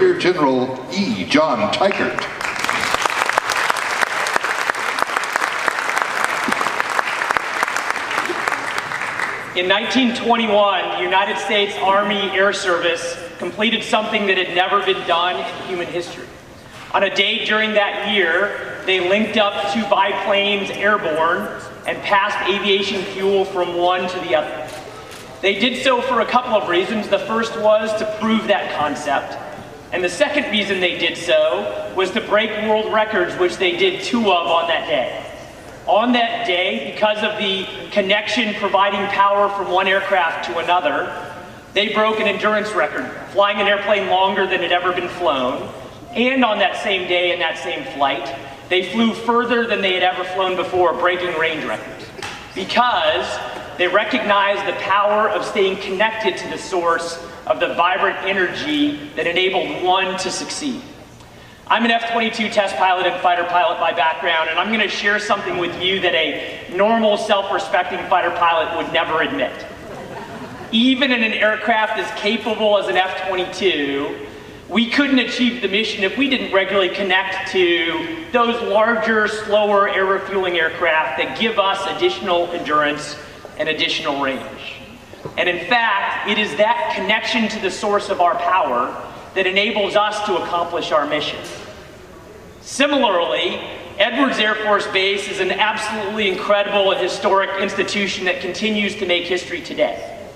Brigadier General E. John Teichert. In 1921, the United States Army Air Service completed something that had never been done in human history. On a day during that year, they linked up two biplanes airborne and passed aviation fuel from one to the other. They did so for a couple of reasons. The first was to prove that concept. And the second reason they did so was to break world records, which they did 2 of on that day. On that day, because of the connection providing power from one aircraft to another, they broke an endurance record, flying an airplane longer than had ever been flown. And on that same day, in that same flight, they flew further than they had ever flown before, breaking range records. Because they recognized the power of staying connected to the source of the vibrant energy that enabled one to succeed. I'm an F-22 test pilot and fighter pilot by background, and I'm going to share something with you that a normal, self-respecting fighter pilot would never admit. Even in an aircraft as capable as an F-22, we couldn't achieve the mission if we didn't regularly connect to those larger, slower air refueling aircraft that give us additional endurance and additional range. And in fact, it is that connection to the source of our power that enables us to accomplish our mission. Similarly, Edwards Air Force Base is an absolutely incredible and historic institution that continues to make history today.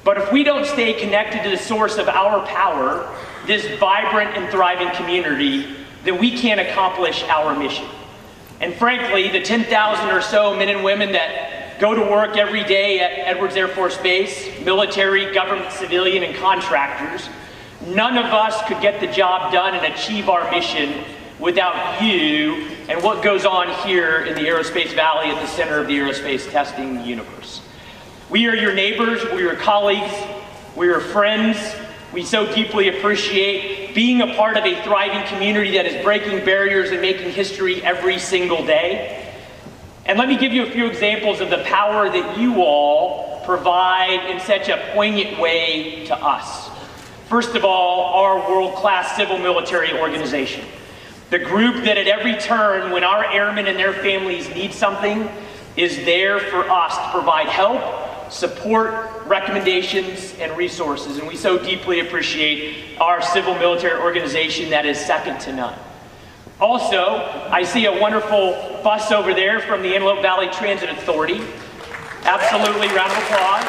But if we don't stay connected to the source of our power, this vibrant and thriving community, then we can't accomplish our mission. And frankly, the 10,000 or so men and women that go to work every day at Edwards Air Force Base, military, government, civilian, and contractors, none of us could get the job done and achieve our mission without you and what goes on here in the Aerospace Valley at the center of the aerospace testing universe. We are your neighbors, we are colleagues, we are friends. We so deeply appreciate being a part of a thriving community that is breaking barriers and making history every single day. And let me give you a few examples of the power that you all provide in such a poignant way to us. First of all, our world-class civil military organization. The group that at every turn, when our airmen and their families need something, is there for us to provide help, support, recommendations, and resources. And we so deeply appreciate our civil military organization that is second to none. Also, I see a wonderful bus over there from the Antelope Valley Transit Authority. Absolutely, round of applause.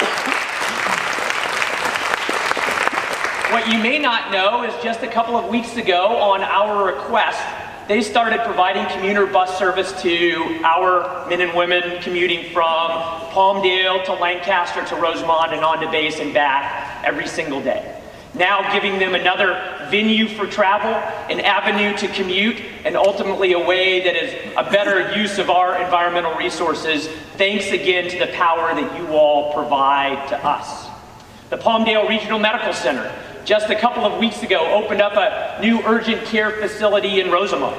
What you may not know is just a couple of weeks ago, on our request, they started providing commuter bus service to our men and women commuting from Palmdale to Lancaster to Rosemont and on to base and back every single day. Now giving them another venue for travel, an avenue to commute, and ultimately a way that is a better use of our environmental resources, thanks again to the power that you all provide to us. The Palmdale Regional Medical Center, just a couple of weeks ago, opened up a new urgent care facility in Rosemont.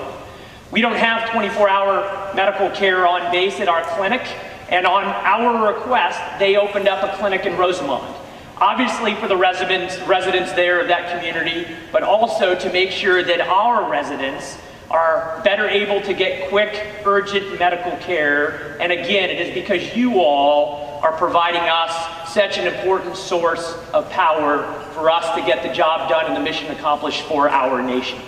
We don't have 24-hour medical care on base at our clinic, and on our request, they opened up a clinic in Rosemont. Obviously for the residents there of that community, but also to make sure that our residents are better able to get quick, urgent medical care. And again, it is because you all are providing us such an important source of power for us to get the job done and the mission accomplished for our nation.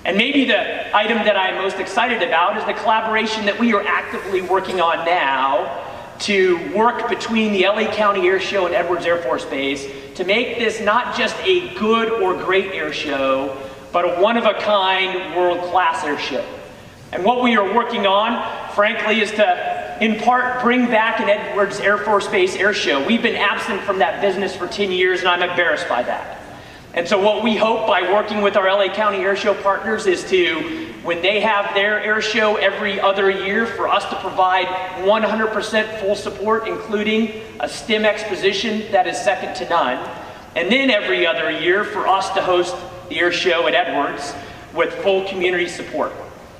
And maybe the item that I'm most excited about is the collaboration that we are actively working on now to work between the LA County Air Show and Edwards Air Force Base to make this not just a good or great air show, but a one-of-a-kind, world-class air show. And what we are working on, frankly, is to, in part, bring back an Edwards Air Force Base air show. We've been absent from that business for 10 years, and I'm embarrassed by that. And so what we hope by working with our LA County Air Show partners is to, when they have their air show every other year, for us to provide 100% full support, including a STEM exposition that is second to none. And then every other year for us to host the air show at Edwards with full community support.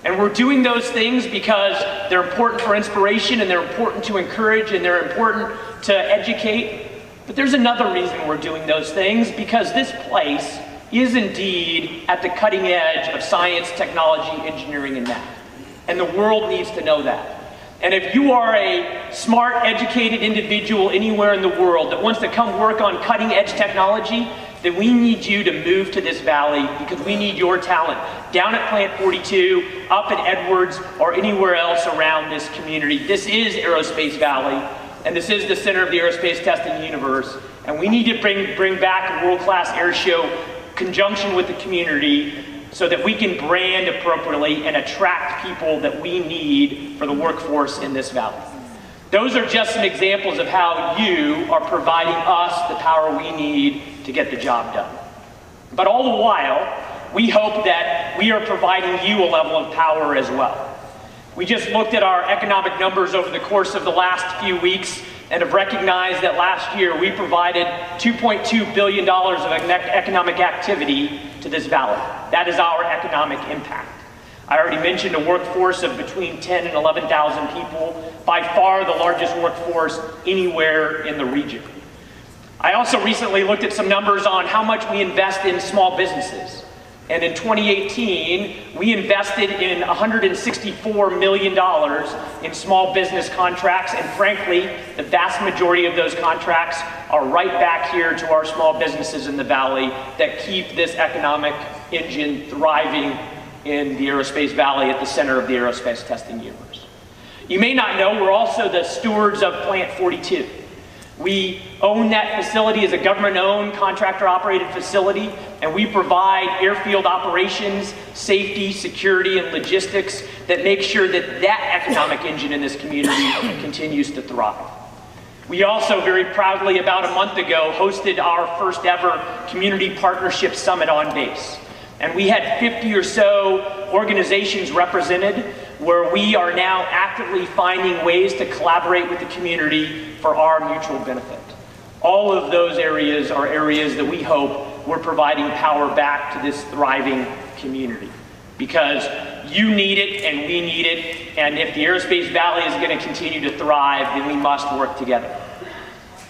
And we're doing those things because they're important for inspiration, and they're important to encourage, and they're important to educate. But there's another reason we're doing those things, because this place is indeed at the cutting edge of science, technology, engineering, and math. And the world needs to know that. And if you are a smart, educated individual anywhere in the world that wants to come work on cutting edge technology, then we need you to move to this valley because we need your talent down at Plant 42, up at Edwards, or anywhere else around this community. This is Aerospace Valley, and this is the center of the aerospace testing universe. And we need to bring back a world-class air show conjunction with the community so that we can brand appropriately and attract people that we need for the workforce in this valley. Those are just some examples of how you are providing us the power we need to get the job done. But all the while, we hope that we are providing you a level of power as well. We just looked at our economic numbers over the course of the last few weeks and have recognized that last year we provided $2.2 billion of economic activity to this valley. That is our economic impact. I already mentioned a workforce of between 10 and 11,000 people, by far the largest workforce anywhere in the region. I also recently looked at some numbers on how much we invest in small businesses. And in 2018, we invested in $164 million in small business contracts, and frankly, the vast majority of those contracts are right back here to our small businesses in the valley that keep this economic engine thriving in the Aerospace Valley at the center of the aerospace testing universe. You may not know, we're also the stewards of Plant 42. We own that facility as a government-owned, contractor-operated facility, and we provide airfield operations, safety, security, and logistics that make sure that that economic engine in this community continues to thrive. We also very proudly, about a month ago, hosted our first ever Community Partnership Summit on base. And we had 50 or so organizations represented, where we are now actively finding ways to collaborate with the community for our mutual benefit. All of those areas are areas that we hope we're providing power back to this thriving community. Because you need it and we need it, and if the Aerospace Valley is going to continue to thrive, then we must work together.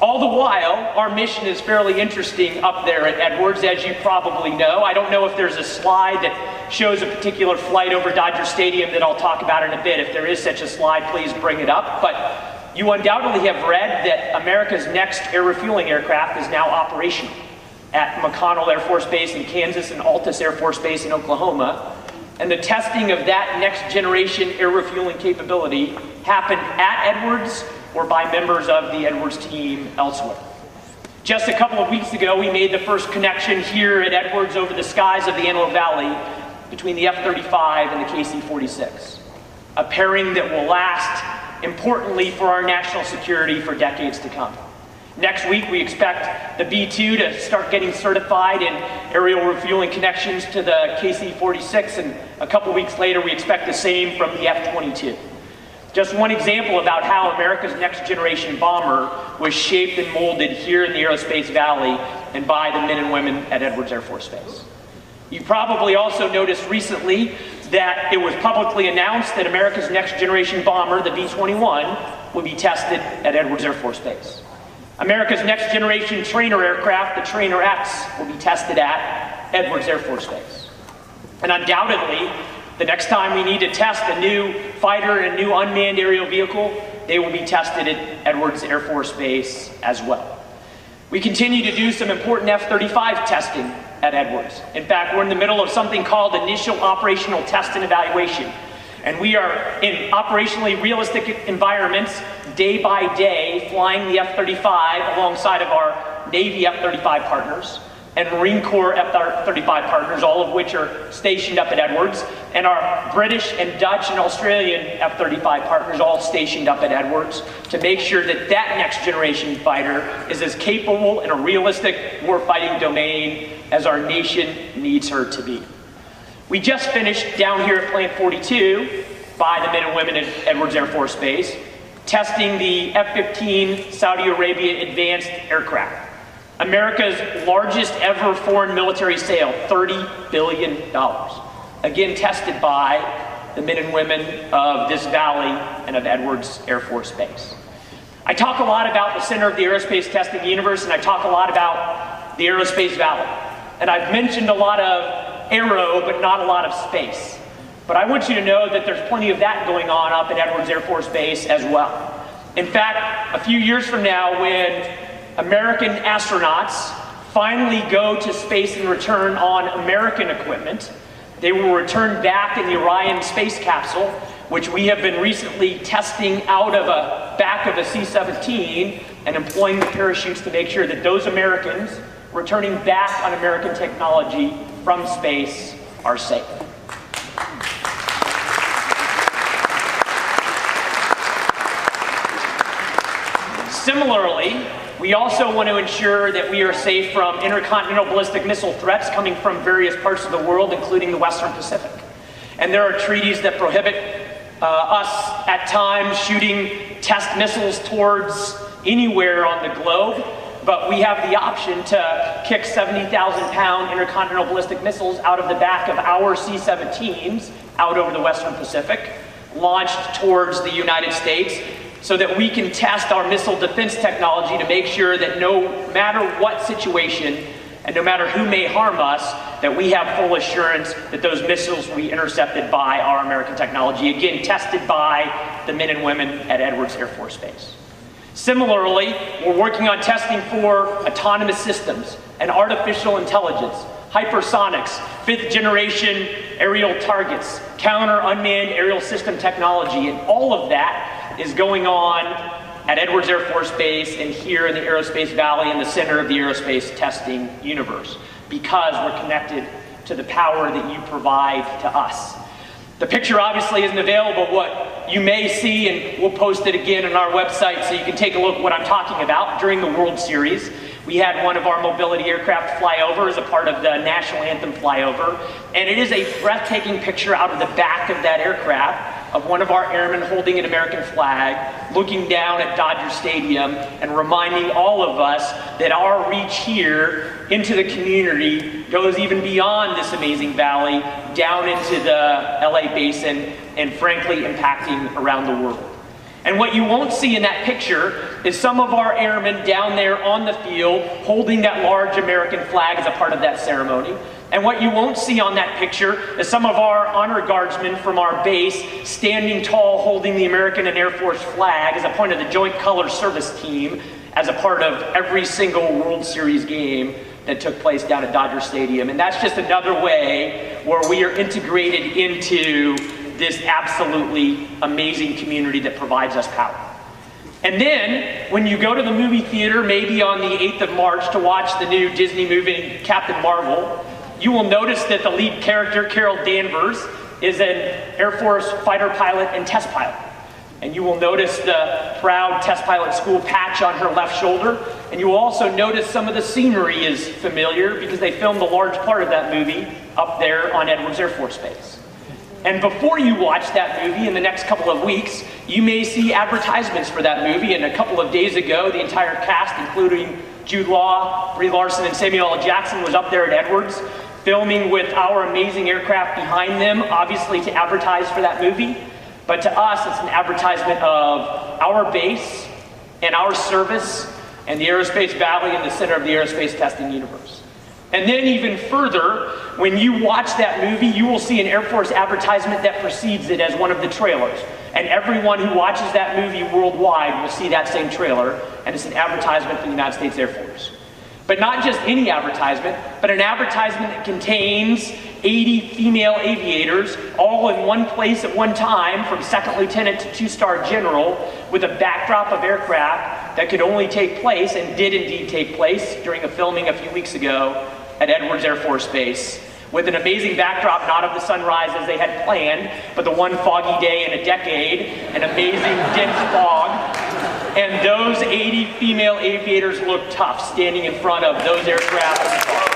All the while, our mission is fairly interesting up there at Edwards, as you probably know. I don't know if there's a slide that shows a particular flight over Dodger Stadium that I'll talk about in a bit. If there is such a slide, please bring it up. But you undoubtedly have read that America's next air refueling aircraft is now operational at McConnell Air Force Base in Kansas and Altus Air Force Base in Oklahoma. And the testing of that next generation air refueling capability happened at Edwards or by members of the Edwards team elsewhere. Just a couple of weeks ago, we made the first connection here at Edwards over the skies of the Antelope Valley between the F-35 and the KC-46, a pairing that will last, importantly, for our national security for decades to come. Next week, we expect the B-2 to start getting certified in aerial refueling connections to the KC-46, and a couple weeks later, we expect the same from the F-22. Just one example about how America's next generation bomber was shaped and molded here in the Aerospace Valley and by the men and women at Edwards Air Force Base. You probably also noticed recently that it was publicly announced that America's next generation bomber, the B-21, will be tested at Edwards Air Force Base. America's next generation trainer aircraft, the Trainer X, will be tested at Edwards Air Force Base. And undoubtedly, the next time we need to test a new fighter and a new unmanned aerial vehicle, they will be tested at Edwards Air Force Base as well. We continue to do some important F-35 testing at Edwards. In fact, we're in the middle of something called Initial Operational Test and Evaluation. And we are in operationally realistic environments, day by day, flying the F-35 alongside of our Navy F-35 partners and Marine Corps F-35 partners, all of which are stationed up at Edwards, and our British and Dutch and Australian F-35 partners all stationed up at Edwards to make sure that that next generation fighter is as capable in a realistic warfighting domain as our nation needs her to be. We just finished down here at Plant 42 by the men and women at Edwards Air Force Base, testing the F-15 Saudi Arabia Advanced Aircraft. America's largest ever foreign military sale, $30 billion. Again, tested by the men and women of this valley and of Edwards Air Force Base. I talk a lot about the center of the aerospace testing universe, and I talk a lot about the Aerospace Valley. And I've mentioned a lot of aero, but not a lot of space. But I want you to know that there's plenty of that going on up at Edwards Air Force Base as well. In fact, a few years from now, when American astronauts finally go to space and return on American equipment, they will return back in the Orion space capsule, which we have been recently testing out of a back of a C-17 and employing the parachutes to make sure that those Americans returning back on American technology from space are safe. Similarly, we also want to ensure that we are safe from intercontinental ballistic missile threats coming from various parts of the world, including the Western Pacific. And there are treaties that prohibit us at times shooting test missiles towards anywhere on the globe, but we have the option to kick 70,000-pound intercontinental ballistic missiles out of the back of our C-17s out over the Western Pacific, launched towards the United States, so that we can test our missile defense technology to make sure that no matter what situation and no matter who may harm us, that we have full assurance that those missiles will be intercepted by our American technology, again, tested by the men and women at Edwards Air Force Base. Similarly, we're working on testing for autonomous systems and artificial intelligence, hypersonics, fifth generation aerial targets, counter unmanned aerial system technology, and all of that is going on at Edwards Air Force Base and here in the Aerospace Valley in the center of the aerospace testing universe, because we're connected to the power that you provide to us. The picture obviously isn't available. What you may see, and we'll post it again on our website so you can take a look at what I'm talking about. During the World Series, we had one of our mobility aircraft fly over as a part of the national anthem flyover, and it is a breathtaking picture out of the back of that aircraft of one of our airmen holding an American flag, looking down at Dodger Stadium and reminding all of us that our reach here into the community goes even beyond this amazing valley, down into the LA basin, and frankly impacting around the world. And what you won't see in that picture is some of our airmen down there on the field holding that large American flag as a part of that ceremony. And what you won't see on that picture is some of our honor guardsmen from our base standing tall holding the American and Air Force flag as a part of the Joint Color Service team as a part of every single World Series game that took place down at Dodger Stadium. And that's just another way where we are integrated into this absolutely amazing community that provides us power. And then, when you go to the movie theater, maybe on the 8th of March to watch the new Disney movie Captain Marvel, you will notice that the lead character, Carol Danvers, is an Air Force fighter pilot and test pilot. And you will notice the proud test pilot school patch on her left shoulder. And you will also notice some of the scenery is familiar because they filmed a large part of that movie up there on Edwards Air Force Base. And before you watch that movie in the next couple of weeks, you may see advertisements for that movie. And a couple of days ago, the entire cast, including Jude Law, Brie Larson, and Samuel L. Jackson, was up there at Edwards, filming with our amazing aircraft behind them, obviously to advertise for that movie. But to us, it's an advertisement of our base and our service and the Aerospace Valley in the center of the aerospace testing universe. And then even further, when you watch that movie, you will see an Air Force advertisement that precedes it as one of the trailers. And everyone who watches that movie worldwide will see that same trailer, and it's an advertisement for the United States Air Force. But not just any advertisement, but an advertisement that contains 80 female aviators all in one place at one time, from second lieutenant to two-star general, with a backdrop of aircraft that could only take place, and did indeed take place, during a filming a few weeks ago at Edwards Air Force Base, with an amazing backdrop, not of the sunrise as they had planned, but the one foggy day in a decade, an amazing dense fog. And those 80 female aviators look tough standing in front of those aircraft in the fog.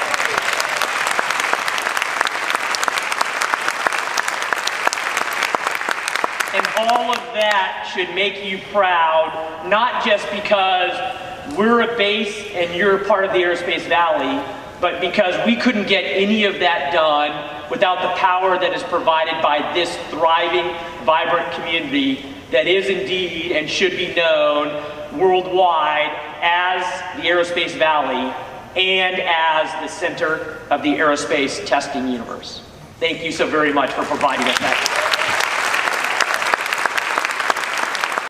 And all of that should make you proud, not just because we're a base and you're a part of the Aerospace Valley, but because we couldn't get any of that done without the power that is provided by this thriving, vibrant community that is indeed and should be known worldwide as the Aerospace Valley, and as the center of the aerospace testing universe. Thank you so very much for providing us that.